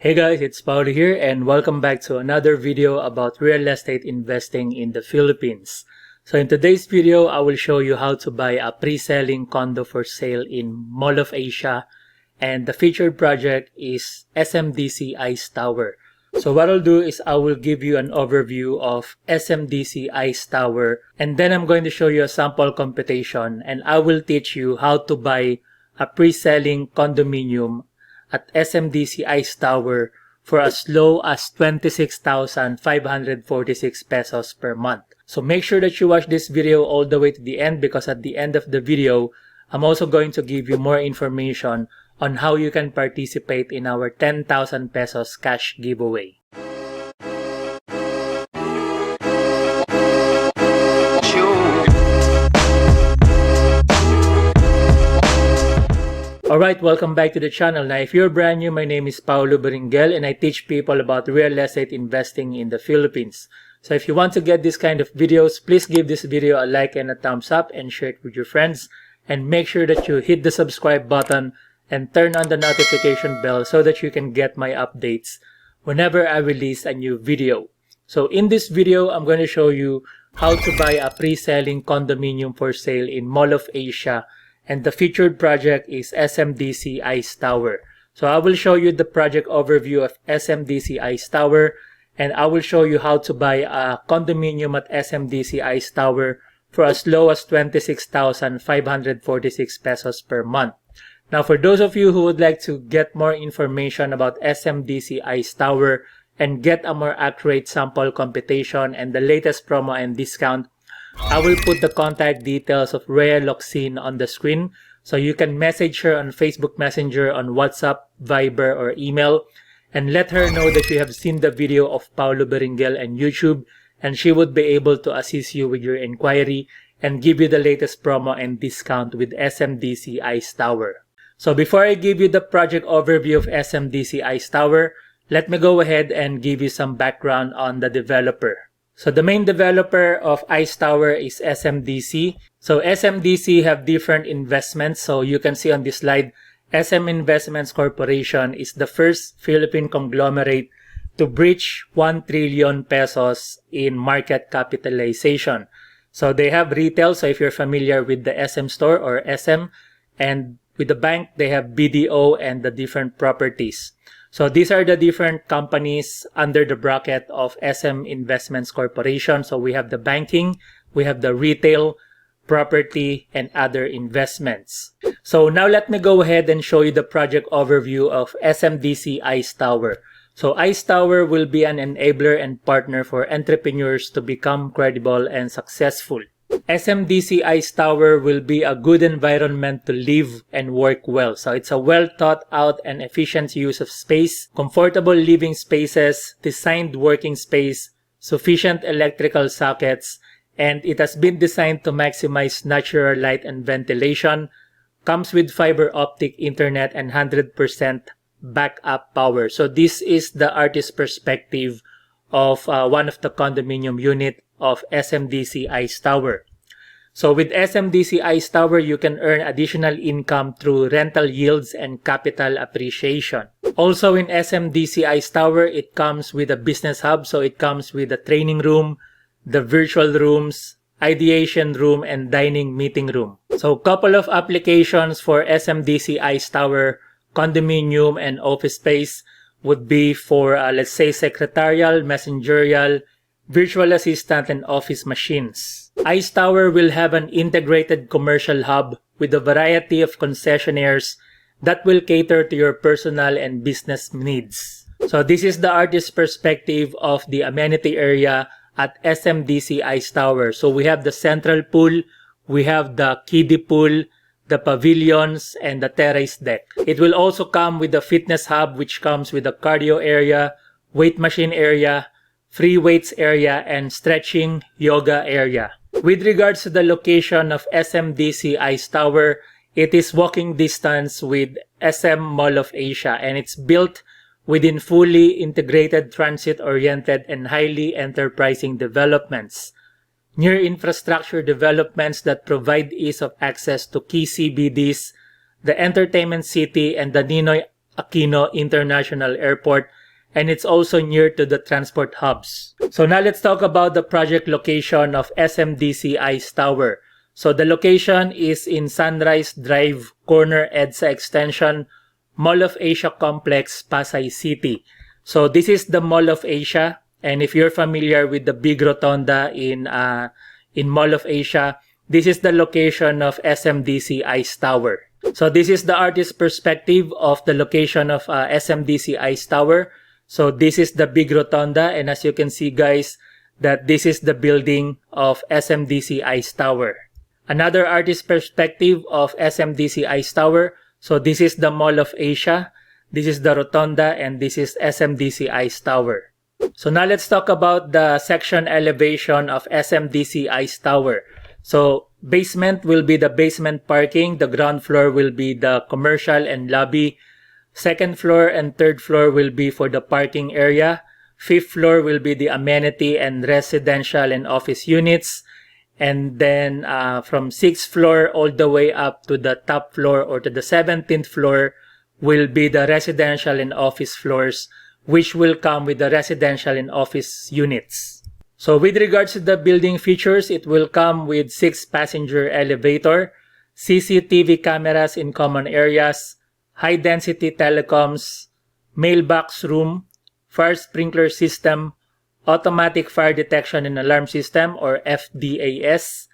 Hey guys, it's Paolo here and welcome back to another video about real estate investing in the Philippines. So in today's video, I will show you how to buy a pre-selling condo for sale in Mall of Asia, and the featured project is SMDC Ice Tower. So what I'll do is I will give you an overview of SMDC Ice Tower, and then I'm going to show you a sample computation, and I will teach you how to buy a pre-selling condominium at SMDC Ice Tower for as low as 26,546 pesos per month. So make sure that you watch this video all the way to the end, because at the end of the video, I'm also going to give you more information on how you can participate in our 10,000 pesos cash giveaway. Alright, welcome back to the channel. Now, if you're brand new, my name is Paolo Beringuel and I teach people about real estate investing in the Philippines. So if you want to get this kind of videos, please give this video a like and a thumbs up and share it with your friends. And make sure that you hit the subscribe button and turn on the notification bell so that you can get my updates whenever I release a new video. So in this video, I'm going to show you how to buy a pre-selling condominium for sale in Mall of Asia. And the featured project is SMDC Ice Tower. So I will show you the project overview of SMDC Ice Tower, and I will show you how to buy a condominium at SMDC Ice Tower for as low as 26,546 pesos per month. Now, for those of you who would like to get more information about SMDC Ice Tower and get a more accurate sample computation and the latest promo and discount, I will put the contact details of Rhea Locsin on the screen, so you can message her on Facebook Messenger, on WhatsApp, Viber, or email, and let her know that you have seen the video of Paolo Beringuel and YouTube, and she would be able to assist you with your inquiry and give you the latest promo and discount with SMDC Ice Tower. So before I give you the project overview of SMDC Ice Tower, let me go ahead and give you some background on the developer. So the main developer of Ice Tower is SMDC. So SMDC have different investments. So you can see on this slide, SM Investments Corporation is the first Philippine conglomerate to breach 1 trillion pesos in market capitalization. So they have retail. So if you're familiar with the SM store or SM, and with the bank, they have BDO and the different properties. So these are the different companies under the bracket of SM Investments Corporation. So we have the banking, we have the retail, property, and other investments. So now let me go ahead and show you the project overview of SMDC Ice Tower. So Ice Tower will be an enabler and partner for entrepreneurs to become credible and successful. SMDC Ice Tower will be a good environment to live and work well. So it's a well thought out and efficient use of space, comfortable living spaces, designed working space, sufficient electrical sockets, and it has been designed to maximize natural light and ventilation, comes with fiber optic internet and 100% backup power. So this is the artist's perspective of one of the condominium unit of SMDC Ice Tower. So with SMDC Ice Tower, you can earn additional income through rental yields and capital appreciation. Also in SMDC Ice Tower, it comes with a business hub. So it comes with a training room, the virtual rooms, ideation room, and dining meeting room. So couple of applications for SMDC Ice Tower condominium and office space would be for, let's say, secretarial, messengerial, virtual assistant, and office machines. Ice Tower will have an integrated commercial hub with a variety of concessionaires that will cater to your personal and business needs. So this is the artist's perspective of the amenity area at SMDC Ice Tower. So we have the central pool, we have the kiddie pool, the pavilions, and the terrace deck. It will also come with a fitness hub, which comes with a cardio area, weight machine area, free weights area, and stretching yoga area. With regards to the location of SMDC Ice Tower, it is walking distance with SM Mall of Asia, and it's built within fully integrated transit-oriented and highly enterprising developments. Near infrastructure developments that provide ease of access to key CBDs, the entertainment city, and the Ninoy Aquino International Airport, and it's also near to the transport hubs. So now let's talk about the project location of SMDC Ice Tower. So the location is in Sunrise Drive, corner EDSA Extension, Mall of Asia Complex, Pasay City. So this is the Mall of Asia, and if you're familiar with the big rotunda in Mall of Asia, this is the location of SMDC Ice Tower. So this is the artist's perspective of the location of SMDC Ice Tower. So this is the big rotunda, and as you can see guys, that this is the building of SMDC Ice Tower. Another artist's perspective of SMDC Ice Tower. So this is the Mall of Asia, this is the rotunda, and this is SMDC Ice Tower. So now let's talk about the section elevation of SMDC Ice Tower. So basement will be the basement parking, the ground floor will be the commercial and lobby, second floor and third floor will be for the parking area, fifth floor will be the amenity and residential and office units, and then from 6th floor all the way up to the top floor or to the 17th floor will be the residential and office floors, which will come with the residential and office units. So with regards to the building features, it will come with 6-passenger elevator, CCTV cameras in common areas, high-density telecoms, mailbox room, fire sprinkler system, automatic fire detection and alarm system or FDAS,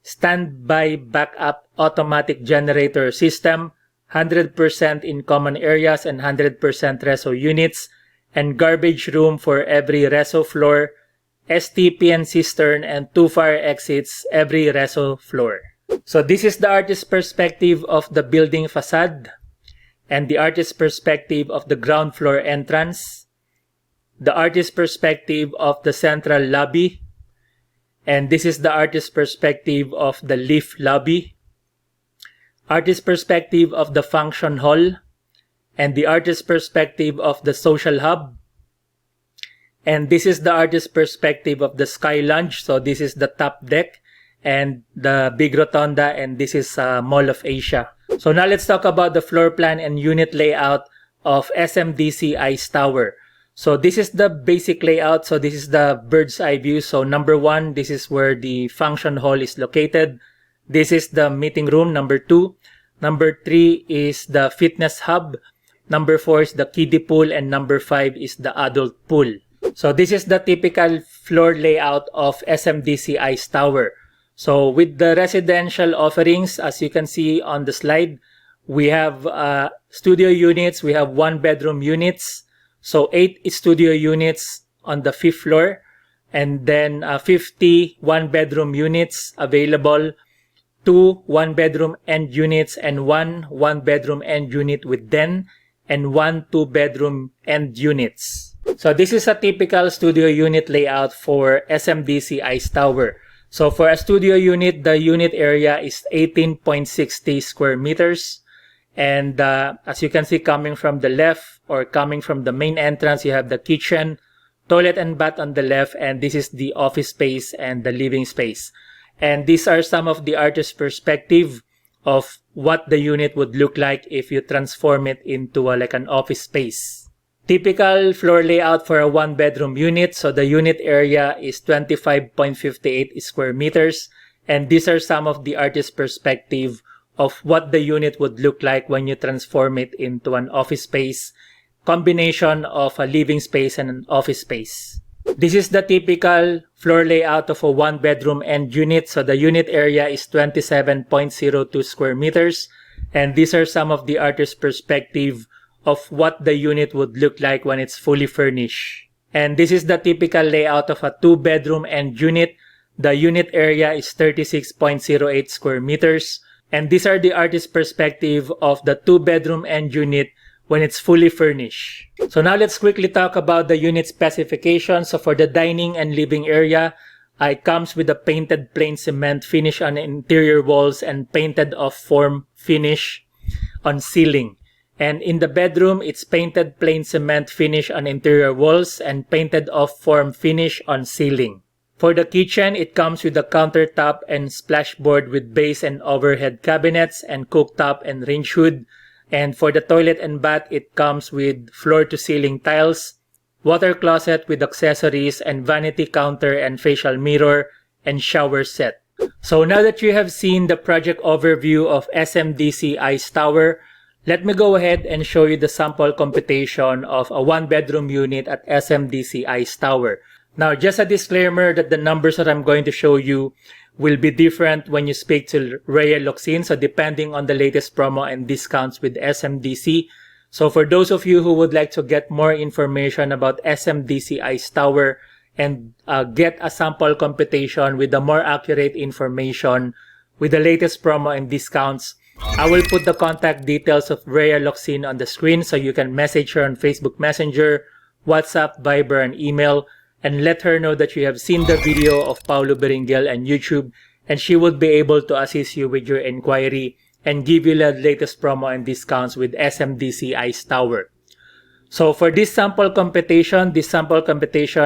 standby backup automatic generator system, 100% in common areas and 100% reso units, and garbage room for every reso floor, STPN cistern, and 2 fire exits every reso floor. So this is the artist's perspective of the building facade, and the artist's perspective of the ground floor entrance, the artist's perspective of the central lobby, and this is the artist's perspective of the lift lobby, artist's perspective of the function hall, and the artist's perspective of the social hub, and this is the artist's perspective of the sky lounge. So this is the top deck and the big rotunda, and this is Mall of Asia. So now let's talk about the floor plan and unit layout of SMDC Ice Tower. So this is the basic layout. So this is the bird's eye view. So number 1, this is where the function hall is located. This is the meeting room, number 2. Number 3 is the fitness hub. Number 4 is the kiddie pool, and number 5 is the adult pool. So this is the typical floor layout of SMDC Ice Tower. So with the residential offerings, as you can see on the slide, we have studio units, we have 1-bedroom units. So 8 studio units on the 5th floor, and then 50 1-bedroom units available, 2 1-bedroom end units, and 1 1-bedroom end unit with den, and 1 2-bedroom end units. So this is a typical studio unit layout for SMDC Ice Tower. So for a studio unit, the unit area is 18.60 square meters. And as you can see, coming from the left or coming from the main entrance, you have the kitchen, toilet and bath on the left, and this is the office space and the living space. And these are some of the artist's perspective of what the unit would look like if you transform it into like an office space. Typical floor layout for a 1-bedroom unit. So the unit area is 25.58 square meters. And these are some of the artist's perspective of what the unit would look like when you transform it into an office space, combination of a living space and an office space. This is the typical floor layout of a 1-bedroom end unit. So the unit area is 27.02 square meters. And these are some of the artist's perspective of what the unit would look like when it's fully furnished. And this is the typical layout of a 2-bedroom end unit. The unit area is 36.08 square meters. And these are the artist's perspective of the 2-bedroom end unit when it's fully furnished. So now let's quickly talk about the unit specifications. So for the dining and living area, it comes with a painted plain cement finish on interior walls and painted off form finish on ceiling. And in the bedroom, it's painted plain cement finish on interior walls and painted off form finish on ceiling. For the kitchen, it comes with a countertop and splashboard with base and overhead cabinets and cooktop and range hood. And for the toilet and bath, it comes with floor-to-ceiling tiles, water closet with accessories, and vanity counter and facial mirror, and shower set. So now that you have seen the project overview of SMDC Ice Tower, let me go ahead and show you the sample computation of a one-bedroom unit at SMDC Ice Tower. Now, just a disclaimer that the numbers that I'm going to show you will be different when you speak to Rhea Locsin. So depending on the latest promo and discounts with SMDC. So for those of you who would like to get more information about SMDC Ice Tower and get a sample computation with the more accurate information with the latest promo and discounts, I will put the contact details of Rhea Locsin on the screen so you can message her on Facebook Messenger, WhatsApp, Viber, and email, and let her know that you have seen the video of Paolo Beringuel and YouTube, and she would be able to assist you with your inquiry and give you the latest promo and discounts with SMDC Ice Tower. So for this sample computation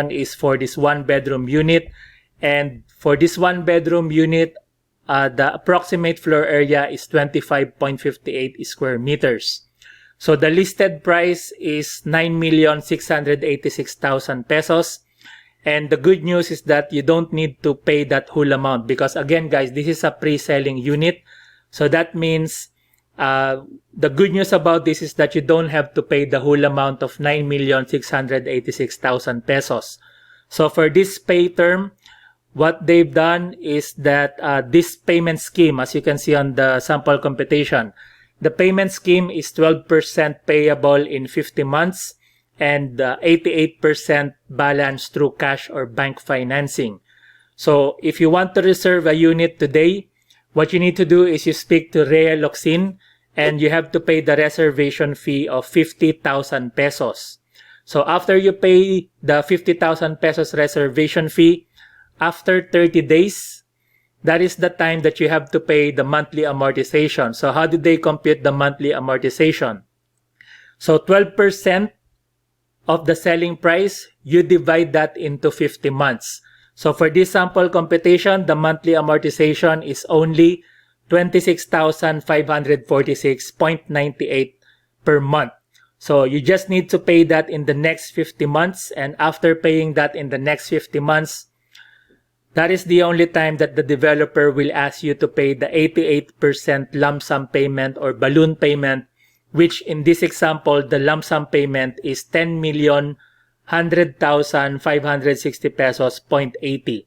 is for this one-bedroom unit, and for this one-bedroom unit, the approximate floor area is 25.58 square meters. So the listed price is 9,686,000 pesos. And the good news is that you don't need to pay that whole amount because, again, guys, this is a pre-selling unit. So that means the good news about this is that you don't have to pay the whole amount of 9,686,000 pesos. So for this pay term, what they've done is that this payment scheme, as you can see on the sample computation, the payment scheme is 12% payable in 50 months. And 88% balance through cash or bank financing. So if you want to reserve a unit today, what you need to do is you speak to Rhea Locsin and you have to pay the reservation fee of 50,000 pesos. So after you pay the 50,000 pesos reservation fee, after 30 days, that is the time that you have to pay the monthly amortization. So how did they compute the monthly amortization? So 12% of the selling price, you divide that into 50 months. So for this sample computation, the monthly amortization is only 26,546.98 per month. So you just need to pay that in the next 50 months. And after paying that in the next 50 months, that is the only time that the developer will ask you to pay the 88% lump sum payment or balloon payment, which in this example, the lump sum payment is 10,100,560 pesos 0.80.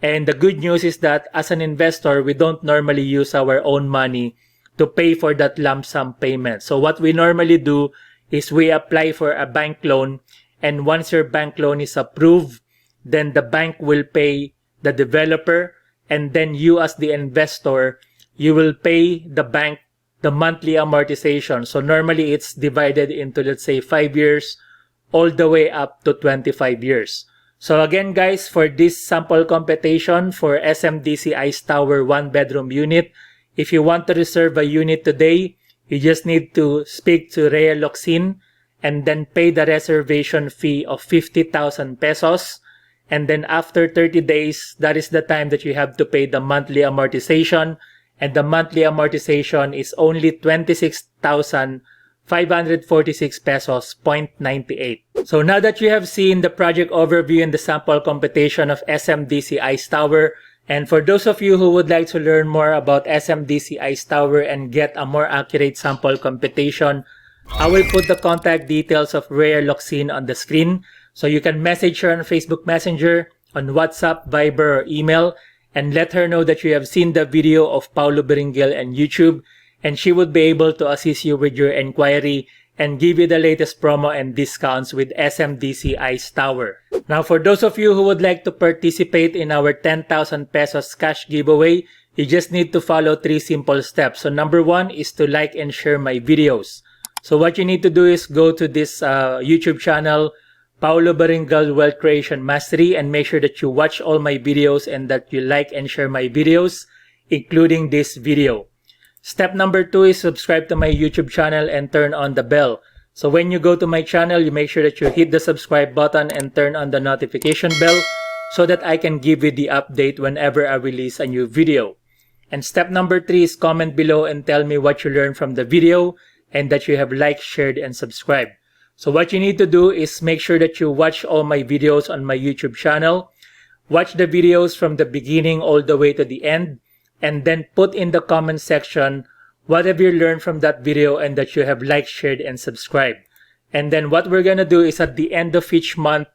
And the good news is that as an investor, we don't normally use our own money to pay for that lump sum payment. So what we normally do is we apply for a bank loan, and once your bank loan is approved, then the bank will pay the developer, and then you as the investor, you will pay the bank the monthly amortization. So normally it's divided into, let's say, 5 years all the way up to 25 years. So again, guys, for this sample computation for SMDC Ice Tower one-bedroom unit, if you want to reserve a unit today, you just need to speak to Rhea Locsin and then pay the reservation fee of 50,000 pesos. And then after 30 days, that is the time that you have to pay the monthly amortization. And the monthly amortization is only 26,546 pesos 0.98. So now that you have seen the project overview and the sample computation of SMDC Ice Tower, and for those of you who would like to learn more about SMDC Ice Tower and get a more accurate sample computation, I will put the contact details of Rhea Locsin on the screen. So you can message her on Facebook Messenger, on WhatsApp, Viber, or email, and let her know that you have seen the video of Paolo Beringuel and YouTube, and she would be able to assist you with your inquiry and give you the latest promo and discounts with SMDC Ice Tower. Now, for those of you who would like to participate in our 10,000 pesos cash giveaway, you just need to follow 3 simple steps. So number 1 is to like and share my videos. So what you need to do is go to this YouTube channel, Paolo Beringuel Wealth Creation Mastery, and make sure that you watch all my videos and that you like and share my videos, including this video. Step number 2 is subscribe to my YouTube channel and turn on the bell. So when you go to my channel, you make sure that you hit the subscribe button and turn on the notification bell so that I can give you the update whenever I release a new video. And step number 3 is comment below and tell me what you learned from the video. and that you have liked, shared, and subscribed. So what you need to do is make sure that you watch all my videos on my YouTube channel. Watch the videos from the beginning all the way to the end, and then put in the comment section what have you learned from that video and that you have liked, shared, and subscribed. And then what we're gonna do is at the end of each month,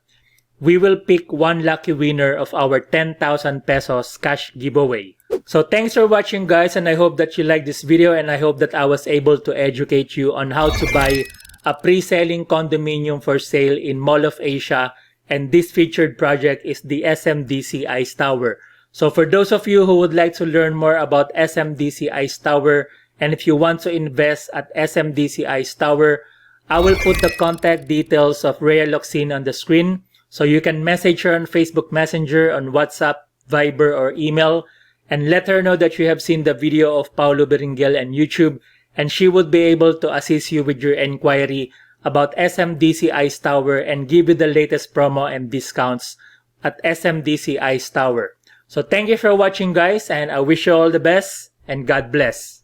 we will pick one lucky winner of our 10,000 pesos cash giveaway. So thanks for watching, guys, and I hope that you liked this video, and I hope that I was able to educate you on how to buy a pre-selling condominium for sale in Mall of Asia. And this featured project is the SMDC Ice Tower. So for those of you who would like to learn more about SMDC Ice Tower, and if you want to invest at SMDC Ice Tower, I will put the contact details of Rhea Locsin on the screen. So you can message her on Facebook Messenger, on WhatsApp, Viber, or email, and let her know that you have seen the video of Paolo Beringuel on YouTube, and she would be able to assist you with your inquiry about SMDC Ice Tower and give you the latest promo and discounts at SMDC Ice Tower. So thank you for watching, guys, and I wish you all the best, and God bless.